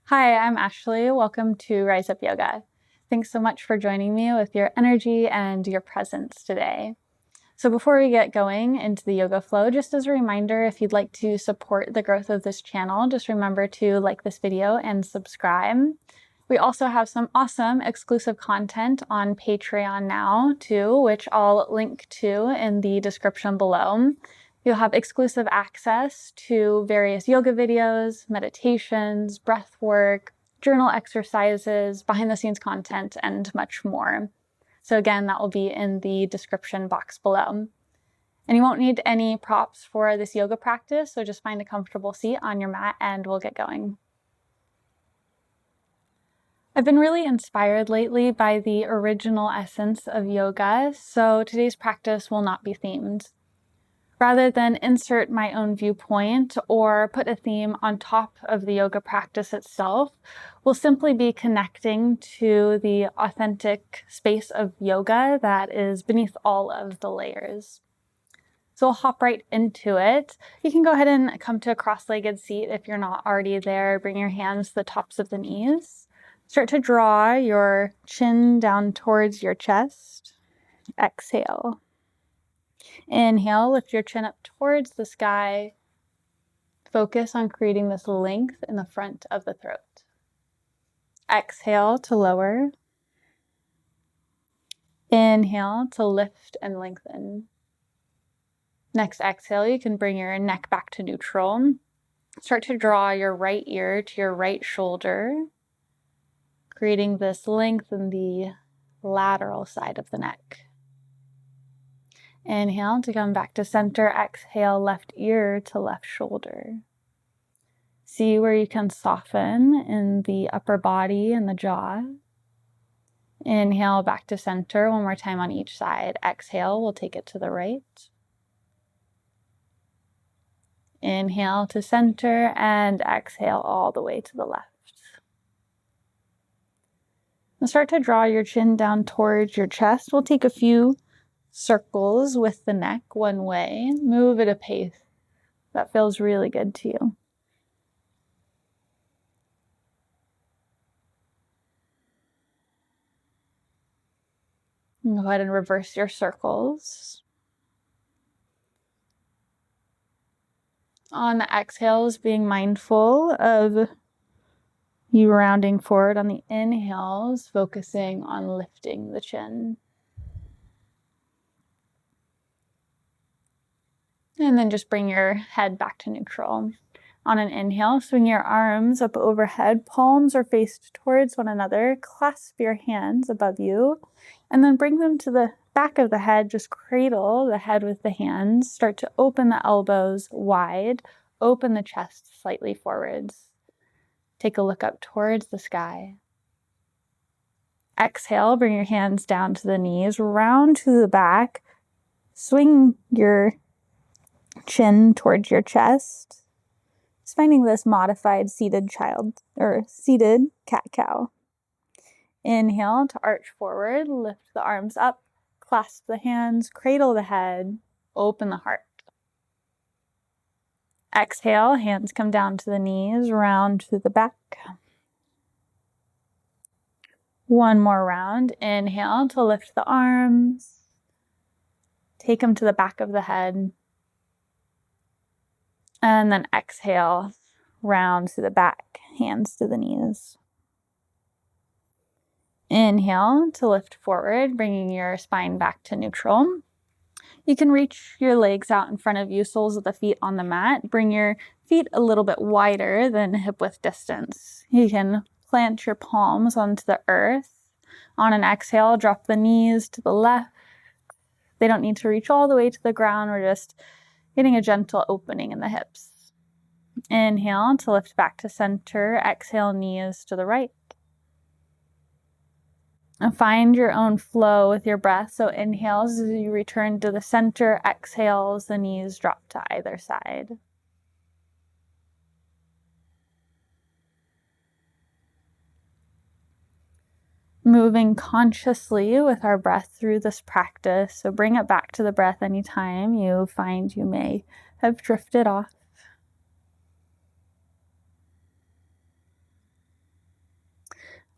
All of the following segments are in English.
Hi, I'm Ashley. Welcome to Rise Up Yoga. Thanks so much for joining me with your energy and your presence today. So before we get going into the yoga flow, just as a reminder, if you'd like to support the growth of this channel, just remember to like this video and subscribe. We also have some awesome exclusive content on Patreon now too, which I'll link to in the description below. You'll have exclusive access to various yoga videos, meditations, breath work, journal exercises, behind the scenes content, and much more. So again, that will be in the description box below. And you won't need any props for this yoga practice, so just find a comfortable seat on your mat and we'll get going. I've been really inspired lately by the original essence of yoga, so today's practice will not be themed. Rather than insert my own viewpoint or put a theme on top of the yoga practice itself, we'll simply be connecting to the authentic space of yoga that is beneath all of the layers. So we'll hop right into it. You can go ahead and come to a cross-legged seat if you're not already there. Bring your hands to the tops of the knees. Start to draw your chin down towards your chest. Exhale. Inhale, lift your chin up towards the sky. Focus on creating this length in the front of the throat. Exhale to lower. Inhale to lift and lengthen. Next exhale, you can bring your neck back to neutral. Start to draw your right ear to your right shoulder, creating this length in the lateral side of the neck. Inhale to come back to center. Exhale, left ear to left shoulder. See where you can soften in the upper body and the jaw. Inhale back to center. One more time on each side. Exhale, we'll take it to the right. Inhale to center and exhale all the way to the left. And start to draw your chin down towards your chest. We'll take a few circles with the neck one way. Move at a pace that feels really good to you. And go ahead and reverse your circles. On the exhales, being mindful of you rounding forward. On the inhales, focusing on lifting the chin. And then just bring your head back to neutral. On an inhale, swing your arms up overhead. Palms are faced towards one another. Clasp your hands above you. And then bring them to the back of the head. Just cradle the head with the hands. Start to open the elbows wide. Open the chest slightly forwards. Take a look up towards the sky. Exhale, bring your hands down to the knees. Round to the back. Swing your chin towards your chest. Just finding this modified seated child or seated cat-cow. Inhale to arch forward, lift the arms up, clasp the hands, cradle the head, open the heart. Exhale, hands come down to the knees, round to the back. One more round. Inhale to lift the arms, take them to the back of the head. And then exhale, round to the back, hands to the knees. Inhale to lift forward, bringing your spine back to neutral. You can reach your legs out in front of you, soles of the feet on the mat. Bring your feet a little bit wider than hip width distance. You can plant your palms onto the earth. On an exhale, drop the knees to the left. They don't need to reach all the way to the ground. We're just getting a gentle opening in the hips. Inhale to lift back to center. Exhale, knees to the right. And find your own flow with your breath. So inhales as you return to the center. Exhales, the knees drop to either side. Moving consciously with our breath through this practice. So bring it back to the breath anytime you find you may have drifted off.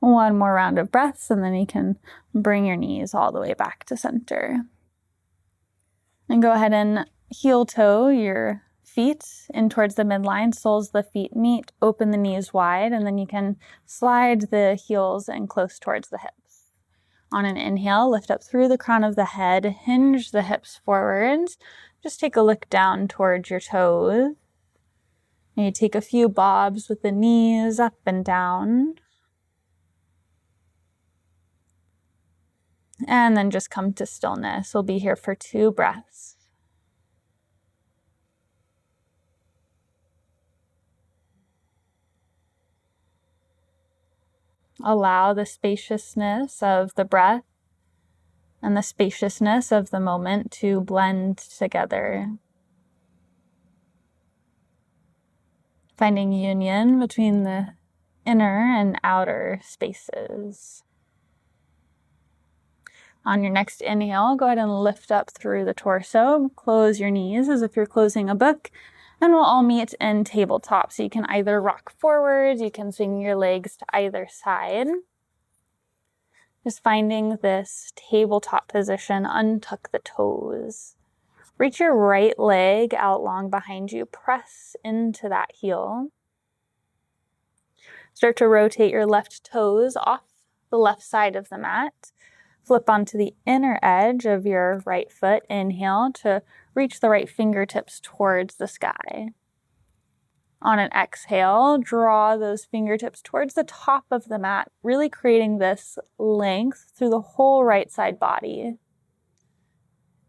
One more round of breaths, and then you can bring your knees all the way back to center. And go ahead and heel toe your feet in towards the midline, soles of the feet meet, open the knees wide, and then you can slide the heels in close towards the hips. On an inhale, lift up through the crown of the head, hinge the hips forwards. Just take a look down towards your toes. And you take a few bobs with the knees up and down. And then just come to stillness. We'll be here for 2 breaths. Allow the spaciousness of the breath and the spaciousness of the moment to blend together. Finding union between the inner and outer spaces. On your next inhale, go ahead and lift up through the torso. Close your knees as if you're closing a book. And we'll all meet in tabletop. So you can either rock forward, you can swing your legs to either side. Just finding this tabletop position, untuck the toes. Reach your right leg out long behind you. Press into that heel. Start to rotate your left toes off the left side of the mat. Flip onto the inner edge of your right foot. Inhale to reach the right fingertips towards the sky. On an exhale, draw those fingertips towards the top of the mat, really creating this length through the whole right side body.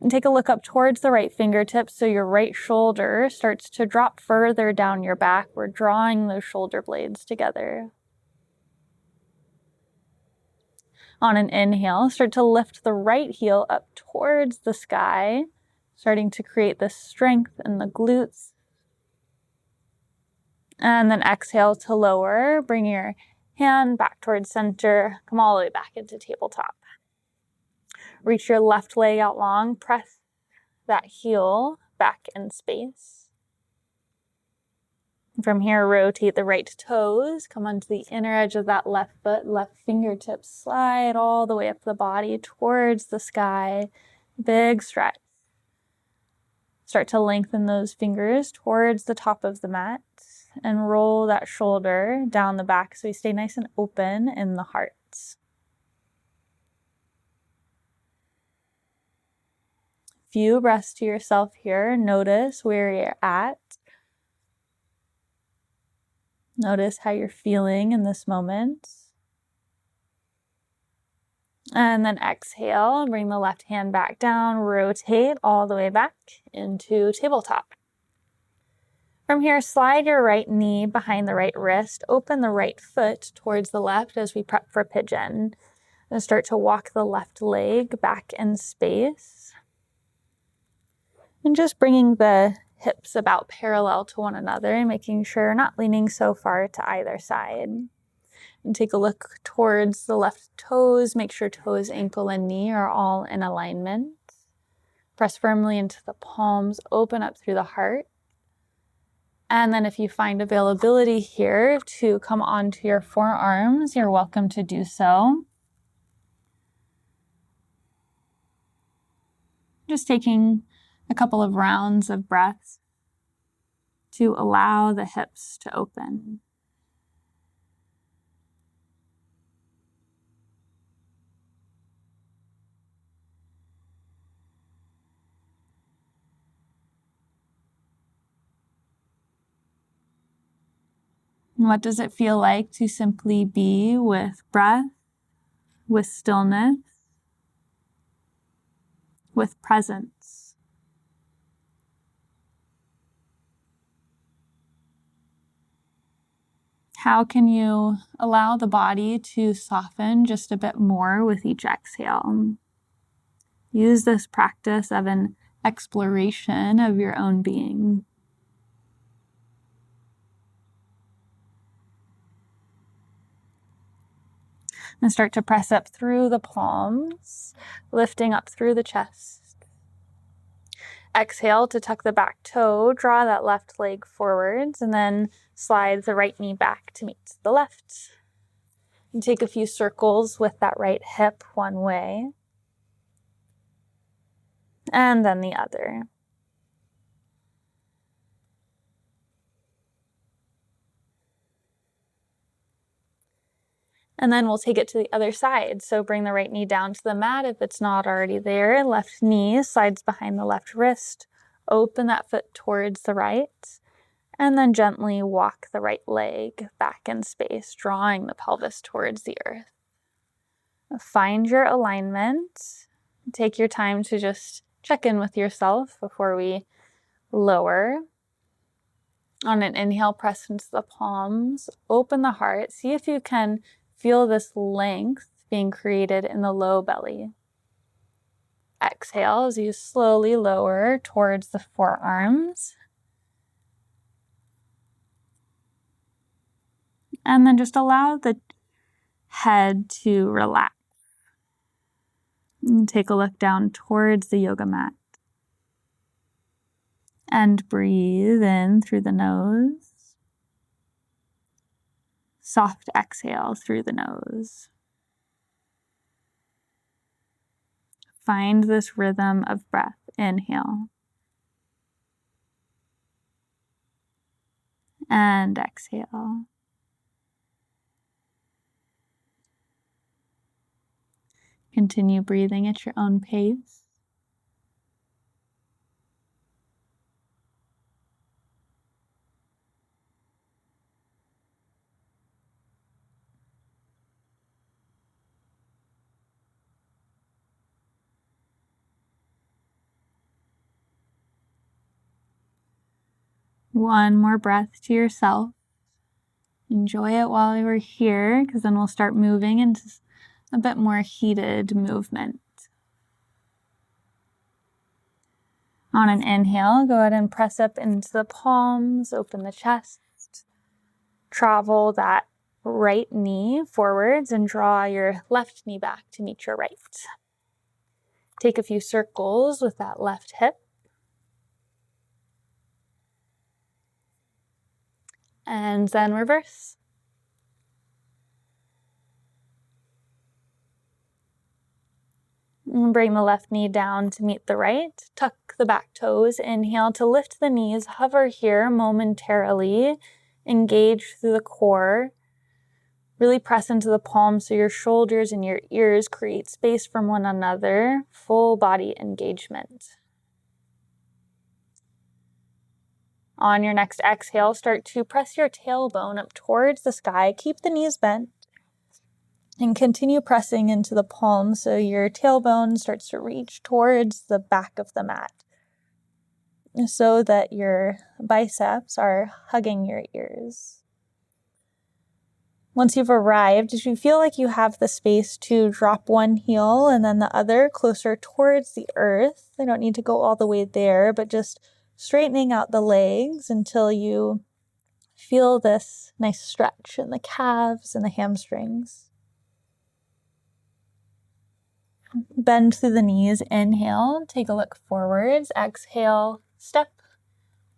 And take a look up towards the right fingertips so your right shoulder starts to drop further down your back. We're drawing those shoulder blades together. On an inhale, start to lift the right heel up towards the sky, starting to create this strength in the glutes. And then exhale to lower. Bring your hand back towards center. Come all the way back into tabletop. Reach your left leg out long. Press that heel back in space. From here, rotate the right toes. Come onto the inner edge of that left foot. Left fingertips slide all the way up the body towards the sky. Big stretch. Start to lengthen those fingers towards the top of the mat and roll that shoulder down the back so you stay nice and open in the heart. Few breaths to yourself here. Notice where you're at. Notice how you're feeling in this moment. And then exhale, bring the left hand back down, rotate all the way back into tabletop. From here, slide your right knee behind the right wrist, open the right foot towards the left as we prep for pigeon. And start to walk the left leg back in space. And just bringing the hips about parallel to one another and making sure you're not leaning so far to either side. And take a look towards the left toes. Make sure toes, ankle, and knee are all in alignment. Press firmly into the palms, open up through the heart. And then if you find availability here to come onto your forearms, you're welcome to do so. Just taking a couple of rounds of breaths to allow the hips to open. And what does it feel like to simply be with breath, with stillness, with presence? How can you allow the body to soften just a bit more with each exhale? Use this practice of an exploration of your own being. And start to press up through the palms, lifting up through the chest. Exhale to tuck the back toe, draw that left leg forwards, and then slide the right knee back to meet the left. And take a few circles with that right hip one way, and then the other. And then we'll take it to the other side. So bring the right knee down to the mat if it's not already there. Left knee slides behind the left wrist. Open that foot towards the right. And then gently walk the right leg back in space, drawing the pelvis towards the earth. Find your alignment. Take your time to just check in with yourself before we lower. On an inhale, press into the palms, open the heart. See if you can feel this length being created in the low belly. Exhale as you slowly lower towards the forearms. And then just allow the head to relax. And take a look down towards the yoga mat. And breathe in through the nose. Soft exhale through the nose. Find this rhythm of breath. Inhale. And exhale. Continue breathing at your own pace. One more breath to yourself. Enjoy it while we're here, because then we'll start moving into a bit more heated movement. On an inhale, go ahead and press up into the palms, open the chest. Travel that right knee forwards and draw your left knee back to meet your right. Take a few circles with that left hip. And then reverse. And bring the left knee down to meet the right. Tuck the back toes. Inhale to lift the knees. Hover here momentarily. Engage through the core. Really press into the palms so your shoulders and your ears create space from one another. Full body engagement. On your next exhale, start to press your tailbone up towards the sky. Keep the knees bent. And continue pressing into the palms so your tailbone starts to reach towards the back of the mat so that your biceps are hugging your ears. Once you've arrived, if you feel like you have the space to drop one heel and then the other closer towards the earth, they don't need to go all the way there, but just straightening out the legs until you feel this nice stretch in the calves and the hamstrings. Bend through the knees. Inhale, take a look forwards. Exhale, step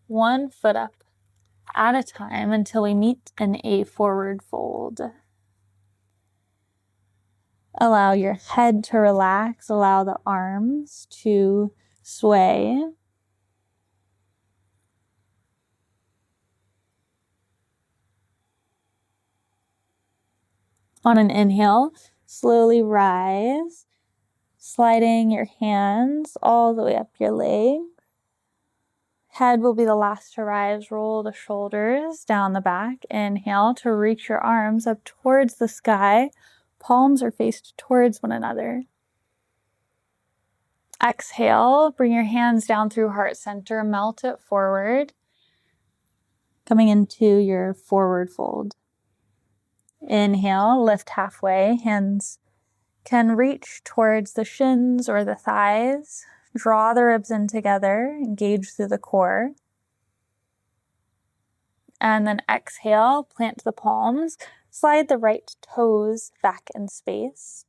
one foot up at a time until we meet in a forward fold. Allow your head to relax. Allow the arms to sway. On an inhale, slowly rise. Sliding your hands all the way up your leg. Head will be the last to rise. Roll the shoulders down the back. Inhale to reach your arms up towards the sky. Palms are faced towards one another. Exhale, bring your hands down through heart center. Melt it forward. Coming into your forward fold. Inhale, lift halfway. Hands can reach towards the shins or the thighs. Draw the ribs in together, engage through the core. And then exhale, plant the palms, slide the right toes back in space.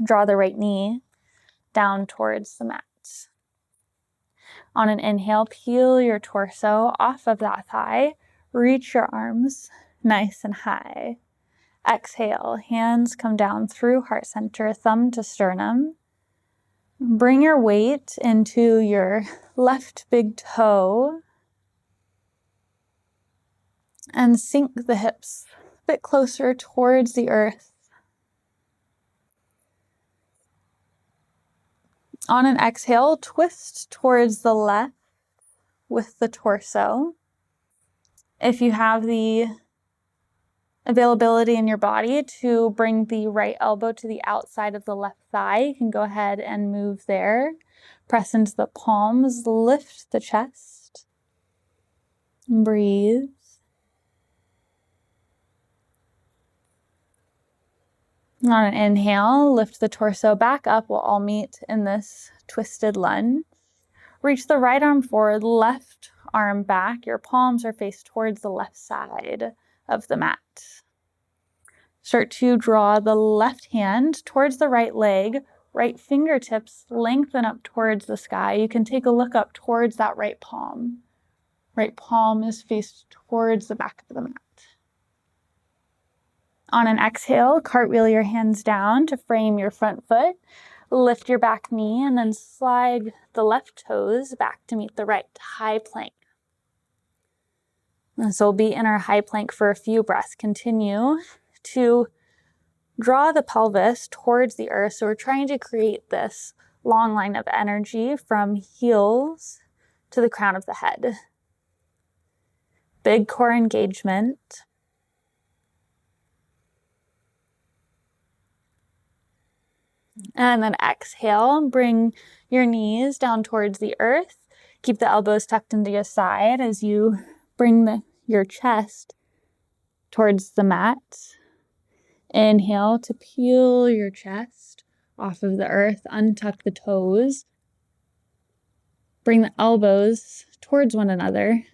Draw the right knee down towards the mat. On an inhale, peel your torso off of that thigh. Reach your arms nice and high. Exhale, hands come down through heart center, thumb to sternum. Bring your weight into your left big toe and sink the hips a bit closer towards the earth. On an exhale, twist towards the left with the torso. If you have the availability in your body to bring the right elbow to the outside of the left thigh, you can go ahead and move there. Press into the palms, lift the chest. Breathe. On an inhale, lift the torso back up. We'll all meet in this twisted lunge. Reach the right arm forward, left arm back. Your palms are faced towards the left side of the mat. Start to draw the left hand towards the right leg. Right fingertips lengthen up towards the sky. You can take a look up towards that right palm. Right palm is faced towards the back of the mat. On an exhale, cartwheel your hands down to frame your front foot. Lift your back knee and then slide the left toes back to meet the right. High plank. And so we'll be in our high plank for a few breaths. Continue to draw the pelvis towards the earth. So we're trying to create this long line of energy from heels to the crown of the head. Big core engagement. And then exhale, bring your knees down towards the earth. Keep the elbows tucked into your side as you bring your chest towards the mat. Inhale to peel your chest off of the earth, untuck the toes. Bring the elbows towards one another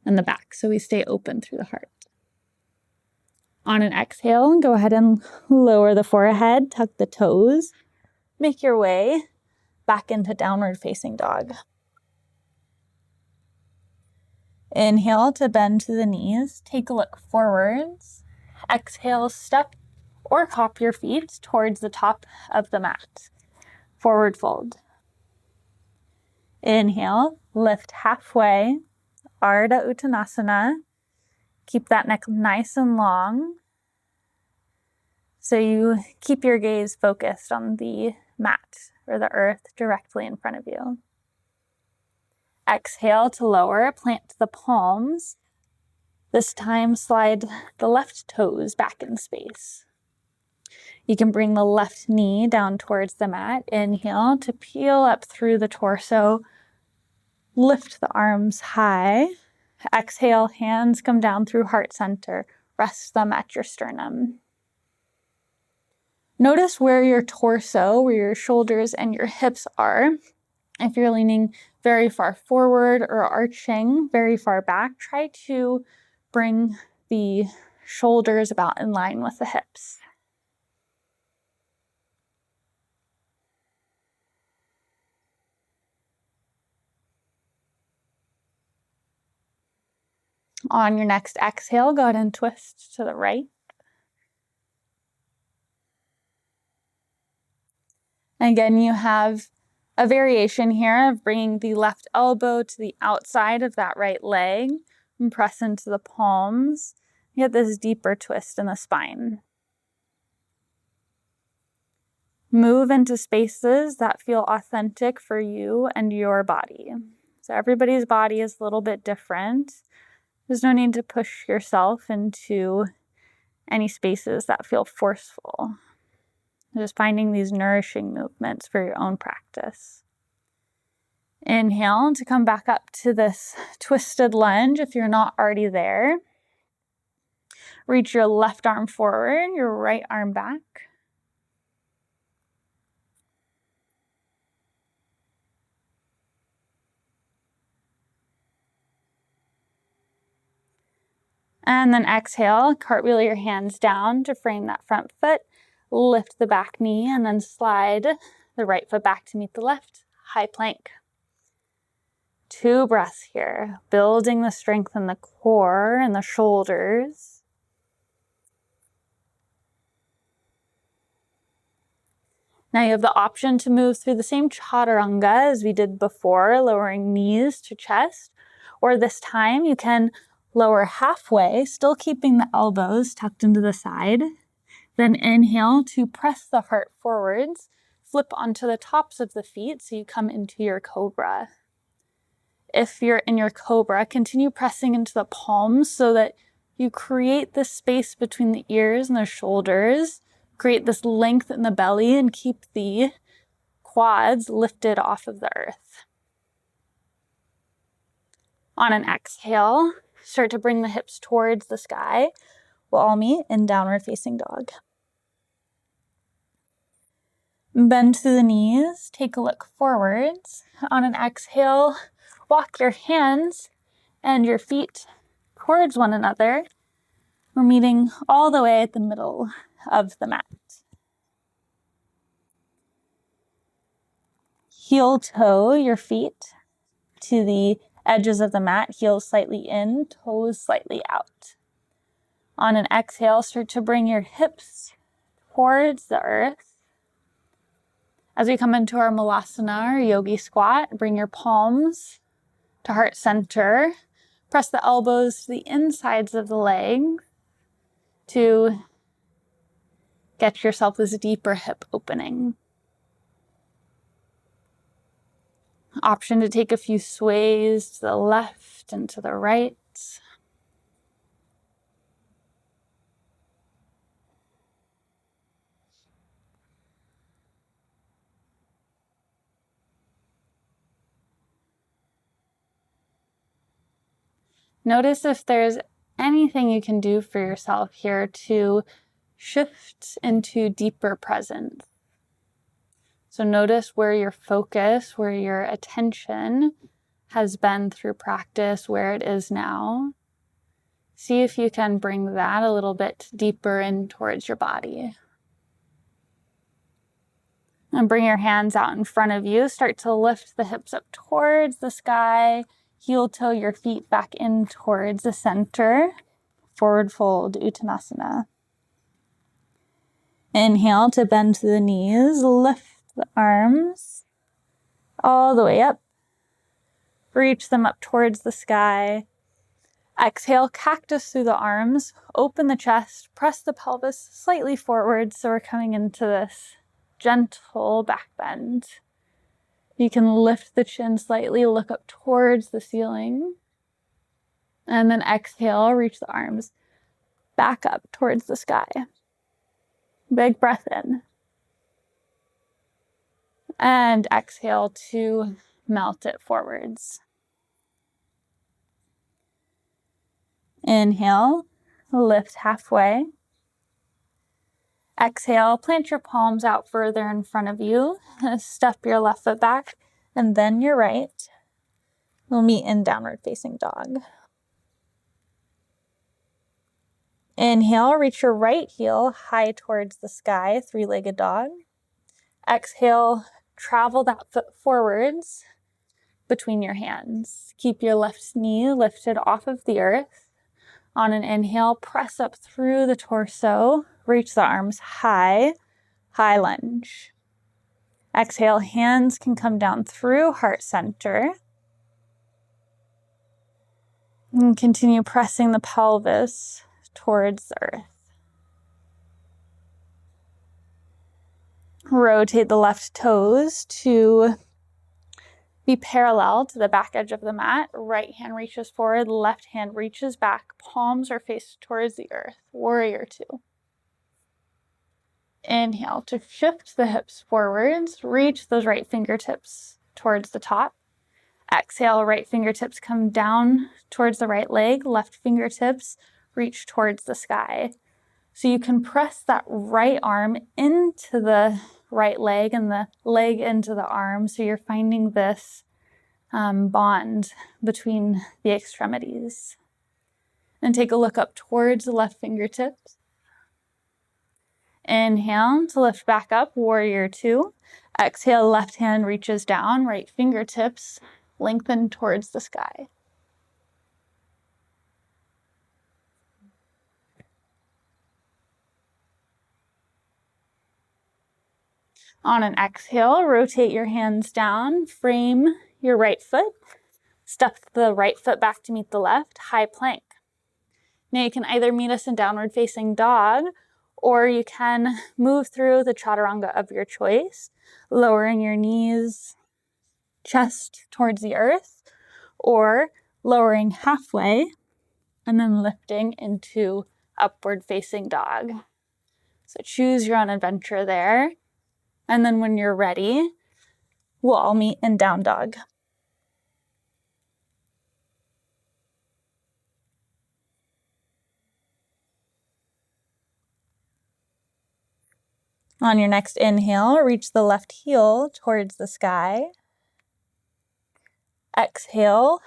and the back so we stay open through the heart. On an exhale, go ahead and lower the forehead, tuck the toes. Make your way back into downward facing dog. Inhale to bend to the knees. Take a look forwards. Exhale, step or hop your feet towards the top of the mat. Forward fold. Inhale, lift halfway. Ardha Uttanasana. Keep that neck nice and long. So you keep your gaze focused on the mat or the earth directly in front of you. Exhale to lower, plant the palms. This time slide the left toes back in space. You can bring the left knee down towards the mat. Inhale to peel up through the torso. Lift the arms high. Exhale, hands come down through heart center. Rest them at your sternum. Notice where your torso, where your shoulders and your hips are. If you're leaning very far forward or arching very far back, try to bring the shoulders about in line with the hips. On your next exhale, go ahead and twist to the right. Again, you have a variation here of bringing the left elbow to the outside of that right leg and press into the palms. You get this deeper twist in the spine. Move into spaces that feel authentic for you and your body. So everybody's body is a little bit different. There's no need to push yourself into any spaces that feel forceful. Just finding these nourishing movements for your own practice. Inhale to come back up to this twisted lunge if you're not already there. Reach your left arm forward, your right arm back. And then exhale, cartwheel your hands down to frame that front foot. Lift the back knee and then slide the right foot back to meet the left. High plank. 2 breaths here, building the strength in the core and the shoulders. Now you have the option to move through the same chaturanga as we did before, lowering knees to chest, or this time you can lower halfway, still keeping the elbows tucked into the side. Then inhale to press the heart forwards, flip onto the tops of the feet so you come into your cobra. If you're in your cobra, continue pressing into the palms so that you create this space between the ears and the shoulders, create this length in the belly, and keep the quads lifted off of the earth. On an exhale, start to bring the hips towards the sky. We'll all meet in downward facing dog. Bend through the knees, take a look forwards. On an exhale, walk your hands and your feet towards one another. We're meeting all the way at the middle of the mat. Heel toe your feet to the edges of the mat, heels slightly in, toes slightly out. On an exhale, start to bring your hips towards the earth. As we come into our malasana or yogi squat, bring your palms to heart center. Press the elbows to the insides of the legs to get yourself this deeper hip opening. Option to take a few sways to the left and to the right. Notice if there's anything you can do for yourself here to shift into deeper presence. So notice where your focus, where your attention has been through practice, where it is now. See if you can bring that a little bit deeper in towards your body. And bring your hands out in front of you. Start to lift the hips up towards the sky. Heel toe your feet back in towards the center. Forward fold, Uttanasana. Inhale to bend to the knees. Lift the arms all the way up. Reach them up towards the sky. Exhale, cactus through the arms. Open the chest. Press the pelvis slightly forward so we're coming into this gentle back bend. You can lift the chin slightly, look up towards the ceiling. And then exhale, reach the arms back up towards the sky. Big breath in. And exhale to melt it forwards. Inhale, lift halfway. Exhale, plant your palms out further in front of you. Step your left foot back and then your right. We'll meet in downward facing dog. Inhale, reach your right heel high towards the sky, three-legged dog. Exhale, travel that foot forwards between your hands. Keep your left knee lifted off of the earth. On an inhale, press up through the torso, reach the arms high, high lunge. Exhale, hands can come down through heart center. And continue pressing the pelvis towards the earth. Rotate the left toes to be parallel to the back edge of the mat. Right hand reaches forward, left hand reaches back. Palms are faced towards the earth. Warrior two. Inhale to shift the hips forwards. Reach those right fingertips towards the top. Exhale, right fingertips come down towards the right leg. Left fingertips reach towards the sky. So you can press that right arm into the right leg and the leg into the arm. So you're finding this bond between the extremities. And take a look up towards the left fingertips. Inhale to lift back up, warrior two. Exhale, left hand reaches down, right fingertips lengthen towards the sky. On an exhale, rotate your hands down, frame your right foot, step the right foot back to meet the left, high plank. Now you can either meet us in downward facing dog, or you can move through the chaturanga of your choice, lowering your knees, chest towards the earth, or lowering halfway and then lifting into upward facing dog. So choose your own adventure there. And then when you're ready, we'll all meet in down dog. On your next inhale, reach the left heel towards the sky. Exhale,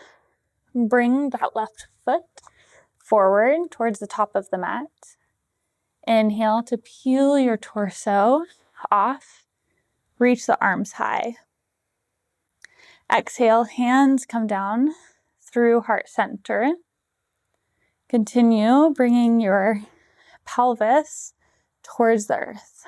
bring that left foot forward towards the top of the mat. Inhale to peel your torso off. Reach the arms high. Exhale, hands come down through heart center. Continue bringing your pelvis towards the earth.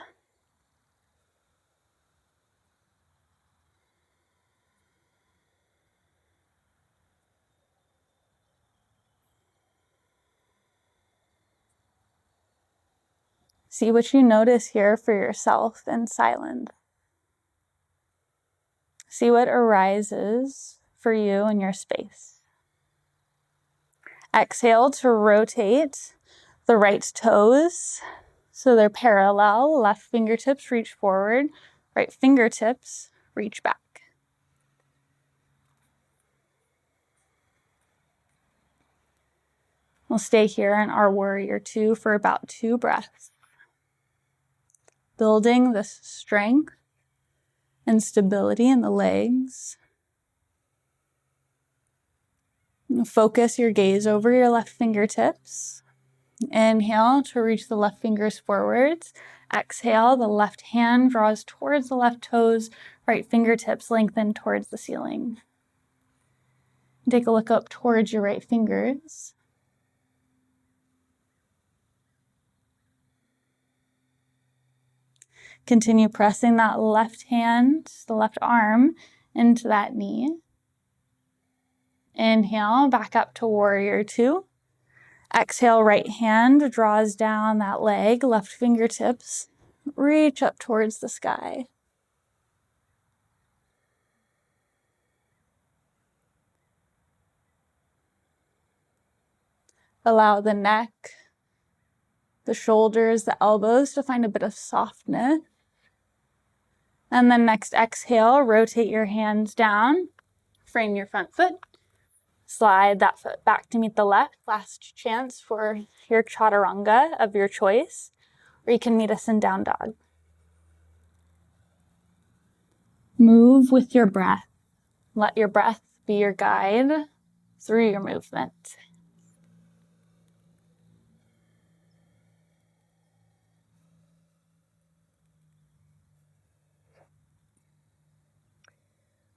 See what you notice here for yourself in silence. See what arises for you in your space. Exhale to rotate the right toes so they're parallel. Left fingertips reach forward, right fingertips reach back. We'll stay here in our warrior two for about 2 breaths. Building this strength and stability in the legs. Focus your gaze over your left fingertips. Inhale to reach the left fingers forwards. Exhale, the left hand draws towards the left toes, right fingertips lengthen towards the ceiling. Take a look up towards your right fingers. Continue pressing that left hand, the left arm, into that knee. Inhale, back up to warrior two. Exhale, right hand draws down that leg, left fingertips reach up towards the sky. Allow the neck, the shoulders, the elbows to find a bit of softness. And then next exhale, rotate your hands down, frame your front foot, slide that foot back to meet the left. Last chance for your chaturanga of your choice, or you can meet us in down dog. Move with your breath. Let your breath be your guide through your movement.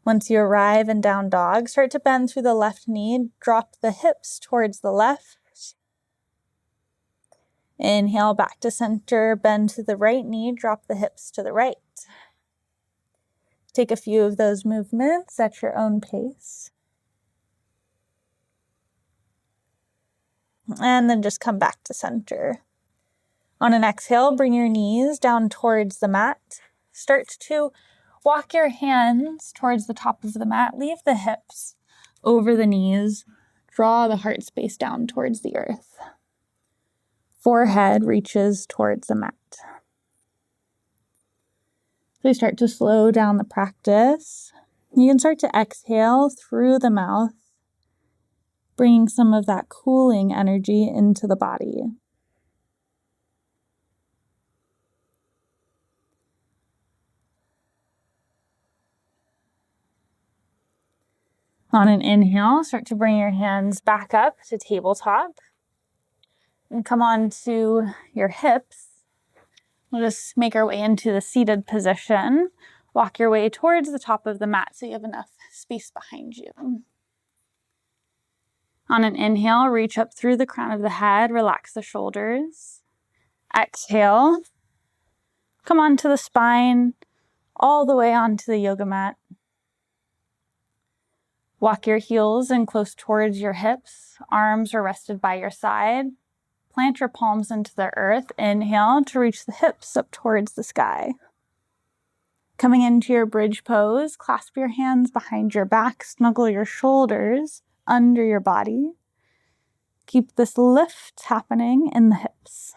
Once you arrive in down dog, start to bend through the left knee, drop the hips towards the left. Inhale back to center, bend to the right knee, drop the hips to the right. Take a few of those movements at your own pace. And then just come back to center. On an exhale, bring your knees down towards the mat. Start to walk your hands towards the top of the mat. Leave the hips over the knees. Draw the heart space down towards the earth. Forehead reaches towards the mat. So you start to slow down the practice. You can start to exhale through the mouth, bringing some of that cooling energy into the body. On an inhale, start to bring your hands back up to tabletop and come on to your hips. We'll just make our way into the seated position. Walk your way towards the top of the mat so you have enough space behind you. On an inhale, reach up through the crown of the head, relax the shoulders. Exhale, come onto the spine, all the way onto the yoga mat. Walk your heels in close towards your hips. Arms are rested by your side. Plant your palms into the earth. Inhale to reach the hips up towards the sky. Coming into your bridge pose, clasp your hands behind your back, snuggle your shoulders under your body. Keep this lift happening in the hips.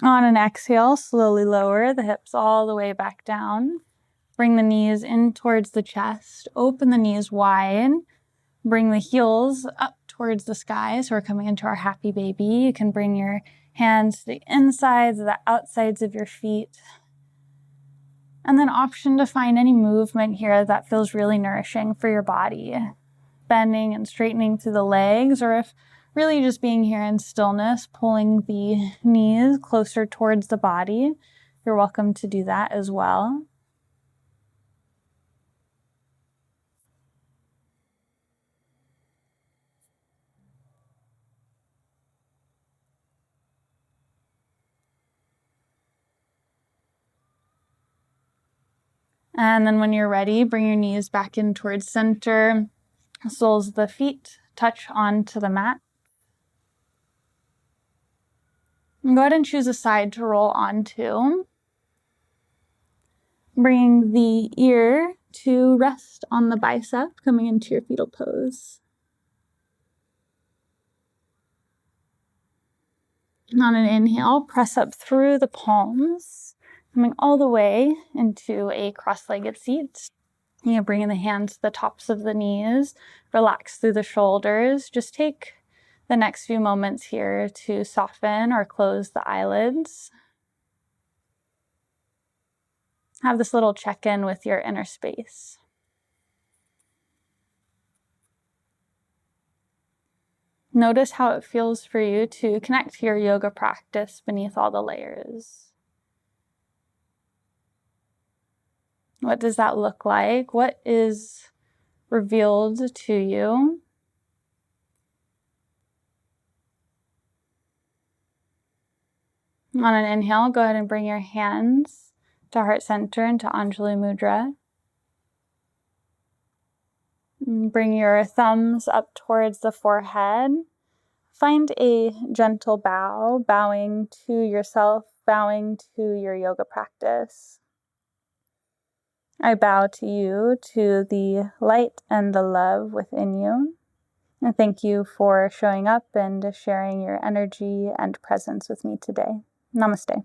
On an exhale, slowly lower the hips all the way back down. Bring the knees in towards the chest. Open the knees wide. Bring the heels up towards the sky. So we're coming into our happy baby. You can bring your hands to the insides, the outsides of your feet. And then option to find any movement here that feels really nourishing for your body. Bending and straightening through the legs, or if really just being here in stillness, pulling the knees closer towards the body, you're welcome to do that as well. And then when you're ready, bring your knees back in towards center. Soles of the feet touch onto the mat. And go ahead and choose a side to roll onto. Bring the ear to rest on the bicep, coming into your fetal pose. And on an inhale, press up through the palms, coming all the way into a cross-legged seat. You bring in the hands to the tops of the knees, relax through the shoulders. Just take the next few moments here to soften or close the eyelids. Have this little check-in with your inner space. Notice how it feels for you to connect to your yoga practice beneath all the layers. What does that look like? What is revealed to you? On an inhale, go ahead and bring your hands to heart center into Anjali Mudra. Bring your thumbs up towards the forehead. Find a gentle bow, bowing to yourself, bowing to your yoga practice. I bow to you, to the light and the love within you. And thank you for showing up and sharing your energy and presence with me today. Namaste.